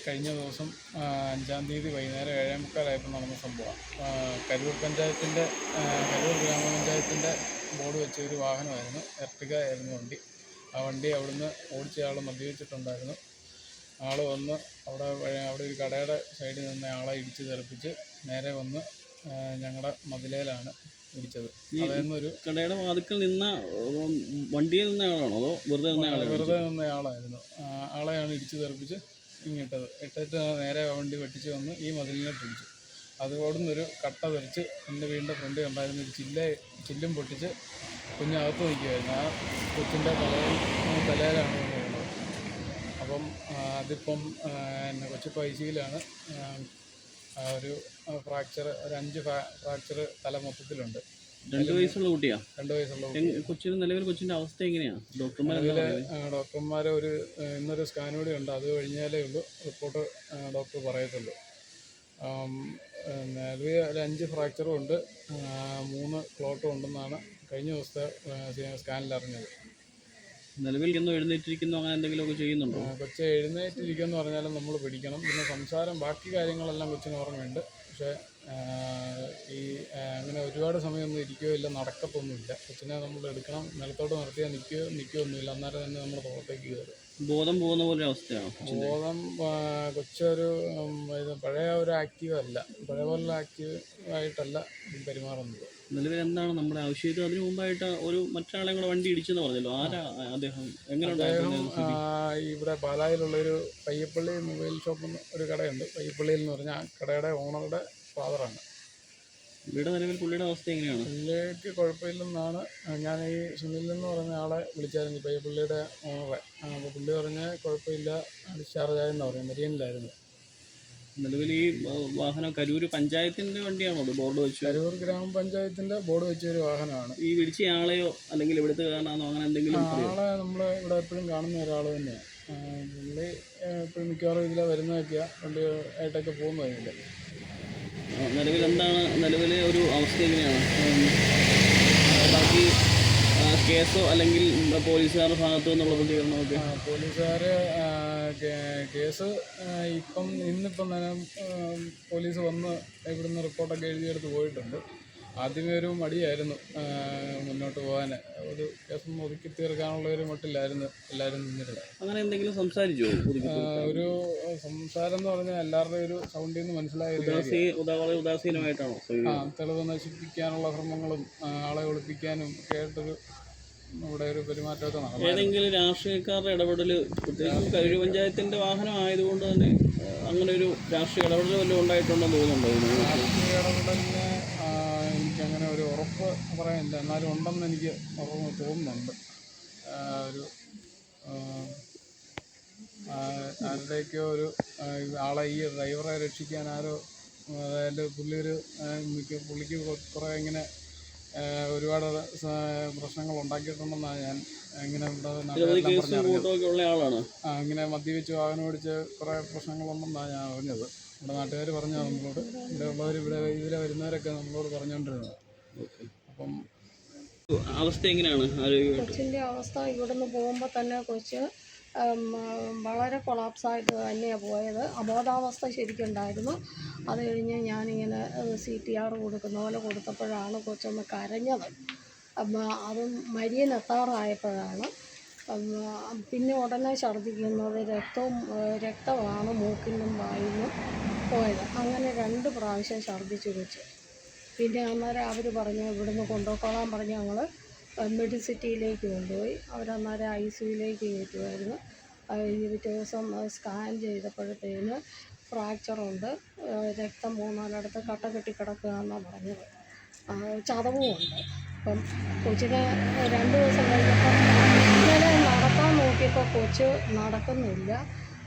കഴിഞ്ഞ ദിവസം 5-ാം തീയതി വൈകുന്നേരം 7:45 നടന്ന സംഭവം. കരൂർ ഗ്രാമപഞ്ചായത്തിൻ്റെ ബോർഡ് വെച്ച ഒരു വാഹനമായിരുന്നു, എർട്ടിഗ ആയിരുന്നു വണ്ടി. ആ വണ്ടി അവിടുന്ന് ഓടിച്ച ആൾ മദ്യപിച്ചിട്ടുണ്ടായിരുന്നു. ആൾ വന്ന് അവിടെ ഒരു കടയുടെ സൈഡിൽ നിന്ന് ആളെ ഇടിച്ച് തെറിപ്പിച്ച് നേരെ വന്ന് ഞങ്ങളുടെ മതിലേലാണ് ഇടിച്ചത്. അതായിരുന്നൊരു കടയുടെ വാതിക്കൽ നിന്ന വണ്ടിയിൽ നിന്ന ആളാണോ അതോ വെറുതെ നിന്ന ആളായിരുന്നു. ആളെയാണ് ഇടിച്ച് തെറിപ്പിച്ച് ഇട്ടിട്ട് നേരെ വണ്ടി വെട്ടിച്ച് വന്ന് ഈ മതിലിനോട്ട് ഇടിച്ചു. അതോടുന്നൊരു കട്ട തെറിച്ച് എൻ്റെ വീടിൻ്റെ ഫ്രണ്ട് ഉണ്ടായിരുന്ന ഒരു ചില്ലും പൊട്ടിച്ച് കുഞ്ഞകത്ത് നിൽക്കുമായിരുന്നു. ആ കൊച്ചിൻ്റെ തലയിലാണ് വീണത്. അപ്പം അതിപ്പം കൊച്ചിപ്പോൾ ICUവിലാണ്. ഒരു ഫ്രാക്ചർ, ഒരു 5 ഫ്രാക്ചർ തല മൊത്തത്തിലുണ്ട്. 2 വയസ്സുള്ള കുട്ടിയാ? 2 വയസ്സുള്ള കുട്ടി. കൊച്ചിൻ്റെ അവസ്ഥ എങ്ങനെയാണ്? ഡോക്ടർമാർ ഇന്നൊരു സ്കാൻ കൂടി ഉണ്ട്, അത് കഴിഞ്ഞാലേ ഉള്ളൂ റിപ്പോർട്ട് ഡോക്ടർ പറയത്തുള്ളൂ. നിലവിൽ ഒരു 5 ഫ്രാക്ചറും ഉണ്ട്, 3 ക്ലോട്ടും ഉണ്ടെന്നാണ് കഴിഞ്ഞ ദിവസത്തെ സ്കാനിൽ അറിഞ്ഞത്. നിലവിൽ എഴുന്നേറ്റിരിക്കുന്നു അങ്ങനെ എന്തെങ്കിലുമൊക്കെ ചെയ്യുന്നുണ്ടോ? കൊച്ച് എഴുന്നേറ്റിരിക്കുമെന്ന് പറഞ്ഞാലും നമ്മൾ പിടിക്കണം. പിന്നെ സംസാരം, ബാക്കി കാര്യങ്ങളെല്ലാം കൊച്ചിന് ഓർമ്മയുണ്ട്. പക്ഷേ അങ്ങനെ ഒരുപാട് സമയമൊന്നും ഇരിക്കുകയില്ല, നടക്കത്തൊന്നുമില്ല. കൊച്ചിനെ നമ്മൾ എടുക്കണം, നിലത്തോട്ട് നിർത്തിയാൽ നിൽക്കുകയൊന്നുമില്ല. അന്നേരം തന്നെ നമ്മൾ പുറത്തേക്ക് കയറും. ബോധം പോകുന്ന പോലെ അവസ്ഥയാണ്? കൊച്ചൊരു പഴയ ഒരു ആക്റ്റീവ് അല്ല, പഴയ പോലെ ആക്റ്റീവായിട്ടല്ല പെരുമാറുന്നത്. നിലവിൽ എന്താണ് നമ്മുടെ ആവശ്യം? അതിനു മുമ്പായിട്ട് ഒരു മറ്റൊരാളെ കൂടെ വണ്ടി ഇടിച്ചെന്ന് പറഞ്ഞല്ലോ, ആരാ അദ്ദേഹം? ഇവിടെ പാലായിലുള്ളൊരു പയ്യപ്പള്ളി മൊബൈൽ ഷോപ്പ് ഒരു കടയുണ്ട്, പയ്യപ്പള്ളിയിൽ എന്ന് പറഞ്ഞാൽ ആ കടയുടെ ഓണറുടെ ഫാദറാണ്. ഇവിടെ നിലവിൽ പുള്ളിയുടെ അവസ്ഥ എങ്ങനെയാണ്? പുള്ളിക്ക് കുഴപ്പമില്ലെന്നാണ്. ഞാൻ ഈ സുനിൽ എന്ന് പറഞ്ഞ ആളെ വിളിച്ചായിരുന്നു, പയ്യപ്പള്ളിയുടെ ഓണറെ. അപ്പോൾ പുള്ളി പറഞ്ഞ് കുഴപ്പമില്ല, ഡിസ്ചാർജ് ആയെന്ന് പറയും, മെരിയനിലായിരുന്നു. നിലവിൽ ഈ വാഹനം കരൂർ പഞ്ചായത്തിൻ്റെ വണ്ടിയാണോ അത് ബോർഡ് വെച്ച്? കരൂർ ഗ്രാമപഞ്ചായത്തിൻ്റെ ബോർഡ് വെച്ച ഒരു വാഹനമാണ്. ഈ വിളിച്ച ആളെയോ അല്ലെങ്കിൽ ഇവിടുത്തെ കാണാനോ അങ്ങനെ എന്തെങ്കിലും? ആളെ നമ്മൾ ഇവിടെ എപ്പോഴും കാണുന്ന ഒരാൾ തന്നെയാണ്. പുള്ളി എപ്പോഴും മിക്കവാറും ഇതിലെ വരുന്നതൊക്കെയാണ്, വണ്ടി ആയിട്ടൊക്കെ പോകുന്നതില്ല. നിലവിൽ എന്താണ് നിലവിലെ ഒരു അവസ്ഥ എങ്ങനെയാണ്? ബാക്കി കേസോ അല്ലെങ്കിൽ പോലീസുകാരുടെ ഭാഗത്തു നിന്നുള്ള പ്രതികരണമൊക്കെ? പോലീസുകാർ കേസ് ഇന്നിപ്പം തന്നെ പോലീസ് വന്ന് ഇവിടുന്ന് റിപ്പോർട്ടൊക്കെ എഴുതിയെടുത്ത് പോയിട്ടുണ്ട്. ആദ്യമേ ഒരു മടിയായിരുന്നു മുന്നോട്ട് പോകാൻ, ഒരു കേസൊന്നും ഒതുക്കി തീർക്കാനുള്ള ഒരു മട്ടില്ലായിരുന്നു എല്ലാവരും നിന്നിരുന്നത്. അങ്ങനെ എന്തെങ്കിലും സംസാരിച്ചോ? ഒരു സംസാരം എന്ന് പറഞ്ഞാൽ എല്ലാവരുടെയും ഒരു സൗണ്ടിൽ നിന്ന് മനസ്സിലായ ഉദാസീനമായിട്ടാണോ? തെളിവ് നശിപ്പിക്കാനുള്ള ശ്രമങ്ങളും ആളെ ഒളിപ്പിക്കാനും ഒക്കെ ആയിട്ടൊരു ഇവിടെ ഒരു പെരുമാറ്റമൊക്കെ നടന്നു. ഏതെങ്കിലും രാഷ്ട്രീയക്കാരുടെ ഇടപെടൽ, പ്രത്യേകിച്ച് കരൂർ പഞ്ചായത്തിൻ്റെ വാഹനം ആയതുകൊണ്ട് തന്നെ അങ്ങനെ ഒരു രാഷ്ട്രീയ ഇടപെടൽ വല്ലതും ഉണ്ടായിട്ടുണ്ടെന്ന് തോന്നുന്നുണ്ടോ? രാഷ്ട്രീയ ഇടപെടലിന് എനിക്കങ്ങനെ ഒരു ഉറപ്പ് പറയാനില്ല, എന്നാലും ഉണ്ടെന്ന് എനിക്ക് തോന്നുന്നുണ്ട്. ഒരു ആരുടെയൊക്കെയോ ഒരു ആളെ, ഈ ഡ്രൈവറെ രക്ഷിക്കാൻ ആരോ, അതായത് പുള്ളിക്ക് കുറേ ഇങ്ങനെ ഒരുപാട് പ്രശ്നങ്ങൾ ഉണ്ടാക്കിയിട്ടുണ്ടെന്നാണ് ഞാൻ ഇങ്ങനെ ഇങ്ങനെ മദ്യപിച്ച് വാഹനം ഓടിച്ച് കുറേ പ്രശ്നങ്ങളുണ്ടെന്നാണ് ഞാൻ അറിഞ്ഞത്. ഇവിടെ നാട്ടുകാർ പറഞ്ഞാൽ നമ്മളോട്, ഇവിടെ ഉള്ളവർ, ഇതിലെ വരുന്നവരൊക്കെ നമ്മളോട് പറഞ്ഞുകൊണ്ടിരുന്നത്. അപ്പം അവസ്ഥ എങ്ങനെയാണ് ആരോഗ്യമായിട്ട്? കൊച്ചിൻ്റെ അവസ്ഥ ഇവിടുന്ന് പോകുമ്പോൾ തന്നെ കൊച്ച് വളരെ കൊളാപ്സായിട്ട് തന്നെയാണ് പോയത്. അബോധാവസ്ഥ ശരിക്കുണ്ടായിരുന്നു. അത് കഴിഞ്ഞ് ഞാനിങ്ങനെ CPR കൊടുക്കുന്ന പോലെ കൊടുത്തപ്പോഴാണ് കൊച്ചൊന്ന് കരഞ്ഞത്. അതും മരിയനെത്താറായപ്പോഴാണ്. പിന്നെ ഉടനെ ഛർദ്ദിക്കുന്നത് രക്തമാണ് മൂക്കിലും വായിലും പോയത്. അങ്ങനെ 2 പ്രാവശ്യം ഛർദ്ദിച്ചു കൊച്ച്. പിന്നെ അന്നേരം അവർ പറഞ്ഞു ഇവിടുന്ന് കൊണ്ടുപോയിക്കോളാൻ പറഞ്ഞ് ഞങ്ങൾ മെഡിസിറ്റിയിലേക്ക് കൊണ്ടുപോയി. അവരന്നേരം ICUവിലേക്ക് കയറ്റുമായിരുന്നു. പിറ്റേ ദിവസം സ്കാൻ ചെയ്തപ്പോഴത്തേന് ഫ്രാക്ചറുണ്ട്, രക്തം 3-4 കട്ട കെട്ടി കിടക്കുകയെന്നാണ് പറഞ്ഞത്. ചതവുമുണ്ട്. അപ്പം കൊച്ചിനെ 2 ദിവസം കഴിഞ്ഞപ്പം ഇന്നലെ നടക്കാൻ നോക്കിയപ്പോൾ കൊച്ച് നടക്കുന്നില്ല.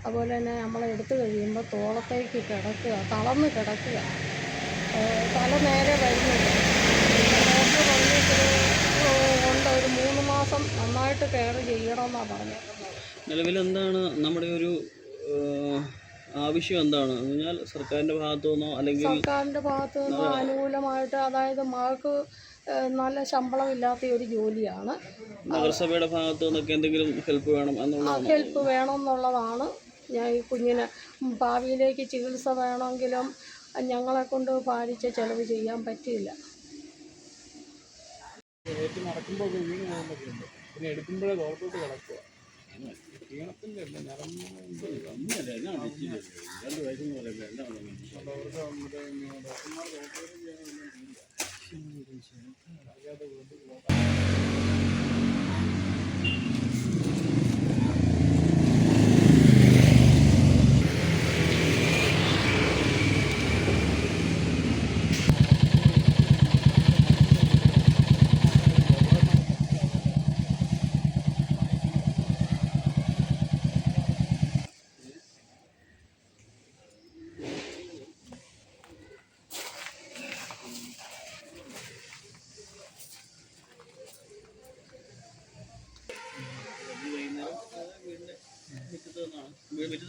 അതുപോലെ തന്നെ നമ്മളെടുത്ത് കഴിയുമ്പോൾ തോളത്തേക്ക് കിടക്കുക, തളർന്ന് കിടക്കുക, തല നേരെ വരുന്നില്ല. ഡോക്ടർ പറഞ്ഞിട്ട് ഒരു 3 മാസം നന്നായിട്ട് കെയർ ചെയ്യണമെന്നാണ് പറഞ്ഞേക്കുന്നത്. നിലവിലെന്താണ് നമ്മുടെ ഒരു ആവശ്യം എന്താണ് എന്ന് പറഞ്ഞാൽ സർക്കാരിൻ്റെ ഭാഗത്തു നിന്നോ അല്ലെങ്കിൽ സർക്കാരിൻ്റെ ഭാഗത്തു നിന്നോ അനുകൂലമായിട്ട്, അതായത് മകൾക്ക് നല്ല ശമ്പളമില്ലാത്ത ഒരു ജോലിയാണ്. നഗരസഭയുടെ ഭാഗത്തു നിന്നൊക്കെ എന്തെങ്കിലും ഹെൽപ്പ് വേണം എന്നുള്ളതാണ്. ഹെൽപ്പ് വേണം എന്നുള്ളതാണ്. ഞാൻ ഈ കുഞ്ഞിന് ഭാവിയിലേക്ക് ചികിത്സ വേണമെങ്കിലും ഞങ്ങളെക്കൊണ്ട് ഭാരിച്ച ചിലവ് ചെയ്യാൻ പറ്റില്ല. ഏറ്റവും നടക്കുമ്പോൾ വീണ് പോകുന്നൊക്കെ ഉണ്ട്. പിന്നെ എടുക്കുമ്പോഴേ തോളത്തോട്ട് കിടക്കുക. ക്ഷീണത്തിൻ്റെ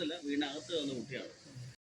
അല്ല, വീടിനകത്ത് വന്ന കുട്ടിയാണ്.